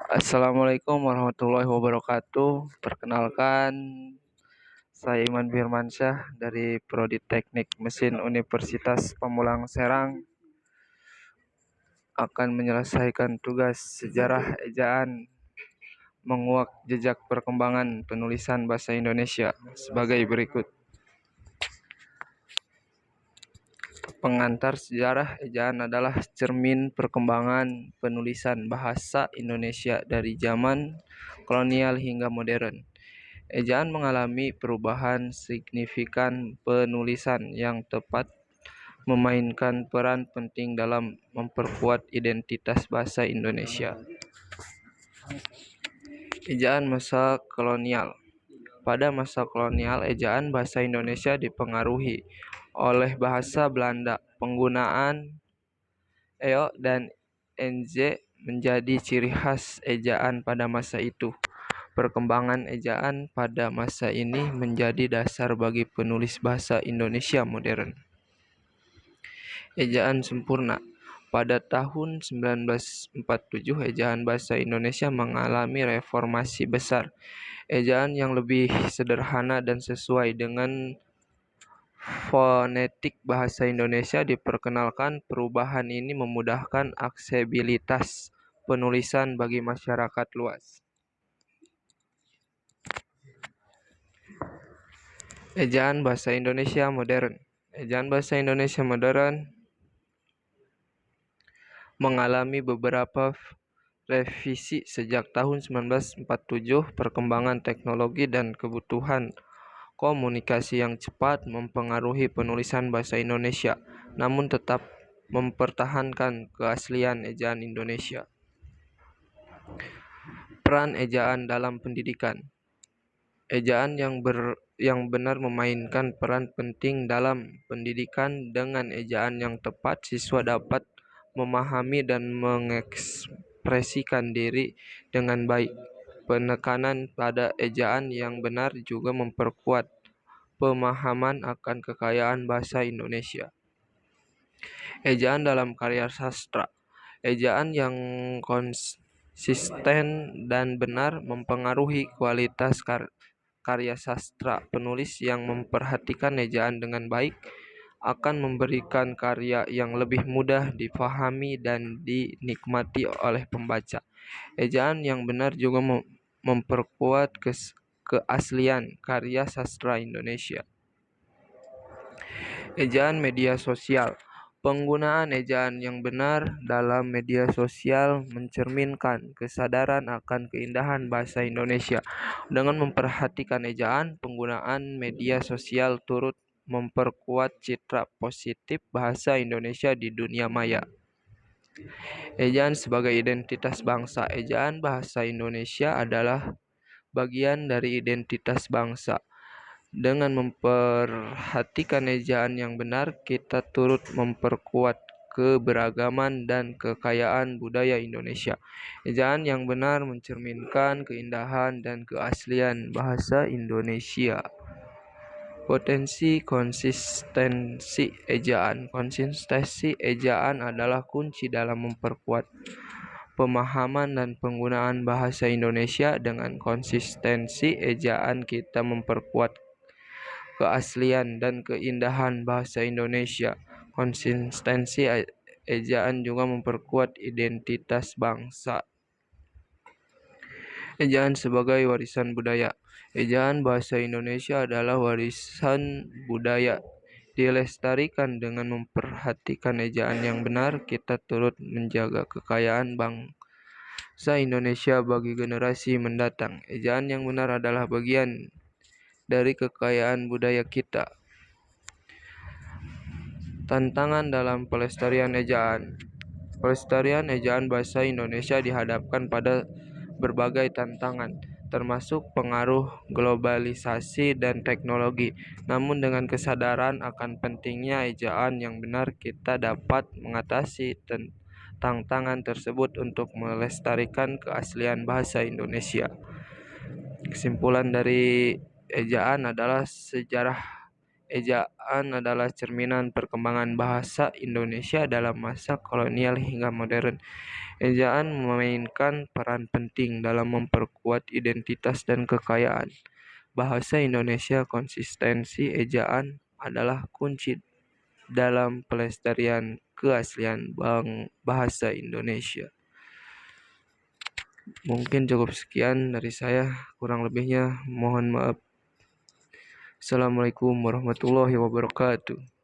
Assalamualaikum warahmatullahi wabarakatuh. Perkenalkan, saya Iman Firmansyah dari Prodi Teknik Mesin Universitas Pamulang Serang akan menyelesaikan tugas sejarah ejaan menguak jejak perkembangan penulisan bahasa Indonesia sebagai berikut. Pengantar sejarah ejaan adalah cermin perkembangan penulisan bahasa Indonesia dari zaman kolonial hingga modern. Ejaan mengalami perubahan signifikan penulisan yang tepat memainkan peran penting dalam memperkuat identitas bahasa Indonesia. Ejaan masa kolonial. Pada masa kolonial, ejaan bahasa Indonesia dipengaruhi oleh bahasa Belanda. Penggunaan eo dan nz menjadi ciri khas ejaan pada masa itu. Perkembangan ejaan pada masa ini menjadi dasar bagi penulis bahasa Indonesia modern. Ejaan sempurna. Pada tahun 1947, ejaan bahasa Indonesia mengalami reformasi besar. Ejaan yang lebih sederhana dan sesuai dengan fonetik bahasa Indonesia diperkenalkan. Perubahan ini memudahkan aksesibilitas penulisan bagi masyarakat luas. Ejaan bahasa Indonesia modern. Ejaan bahasa Indonesia modern mengalami beberapa revisi sejak tahun 1947. Perkembangan teknologi dan kebutuhan komunikasi yang cepat mempengaruhi penulisan bahasa Indonesia, namun tetap mempertahankan keaslian ejaan Indonesia. Peran ejaan dalam pendidikan. Ejaan yang benar memainkan peran penting dalam pendidikan. Dengan ejaan yang tepat, siswa dapat memahami dan mengekspresikan diri dengan baik. Penekanan pada ejaan yang benar juga memperkuat pemahaman akan kekayaan bahasa Indonesia. Ejaan dalam karya sastra. Ejaan yang konsisten dan benar mempengaruhi kualitas karya sastra. Penulis yang memperhatikan ejaan dengan baik akan memberikan karya yang lebih mudah dipahami dan dinikmati oleh pembaca. Ejaan yang benar juga memperkuat keaslian karya sastra Indonesia. Ejaan media sosial. Penggunaan ejaan yang benar dalam media sosial mencerminkan kesadaran akan keindahan bahasa Indonesia. Dengan memperhatikan ejaan, penggunaan media sosial turut memperkuat citra positif bahasa Indonesia di dunia maya. Ejaan sebagai identitas bangsa. Ejaan bahasa Indonesia adalah bagian dari identitas bangsa. Dengan memperhatikan ejaan yang benar, kita turut memperkuat keberagaman dan kekayaan budaya Indonesia. Ejaan yang benar mencerminkan keindahan dan keaslian bahasa Indonesia. Potensi konsistensi ejaan. Konsistensi ejaan adalah kunci dalam memperkuat pemahaman dan penggunaan bahasa Indonesia. Dengan konsistensi ejaan, kita memperkuat keaslian dan keindahan bahasa Indonesia. Konsistensi ejaan juga memperkuat identitas bangsa. Ejaan sebagai warisan budaya. Ejaan bahasa Indonesia adalah warisan budaya. Dilestarikan dengan memperhatikan ejaan yang benar, kita turut menjaga kekayaan bangsa Indonesia bagi generasi mendatang. Ejaan yang benar adalah bagian dari kekayaan budaya kita. Tantangan dalam pelestarian ejaan. Pelestarian ejaan bahasa Indonesia dihadapkan pada berbagai tantangan, termasuk pengaruh globalisasi dan teknologi. Namun dengan kesadaran akan pentingnya ejaan yang benar, kita dapat mengatasi tantangan tersebut untuk melestarikan keaslian bahasa Indonesia. Kesimpulan dari ejaan adalah sejarah Ejaan adalah cerminan perkembangan bahasa Indonesia dalam masa kolonial hingga modern. Ejaan memainkan peran penting dalam memperkuat identitas dan kekayaan bahasa Indonesia. Konsistensi ejaan adalah kunci dalam pelestarian keaslian bahasa Indonesia. Mungkin cukup sekian dari saya, kurang lebihnya mohon maaf. Assalamualaikum warahmatullahi wabarakatuh.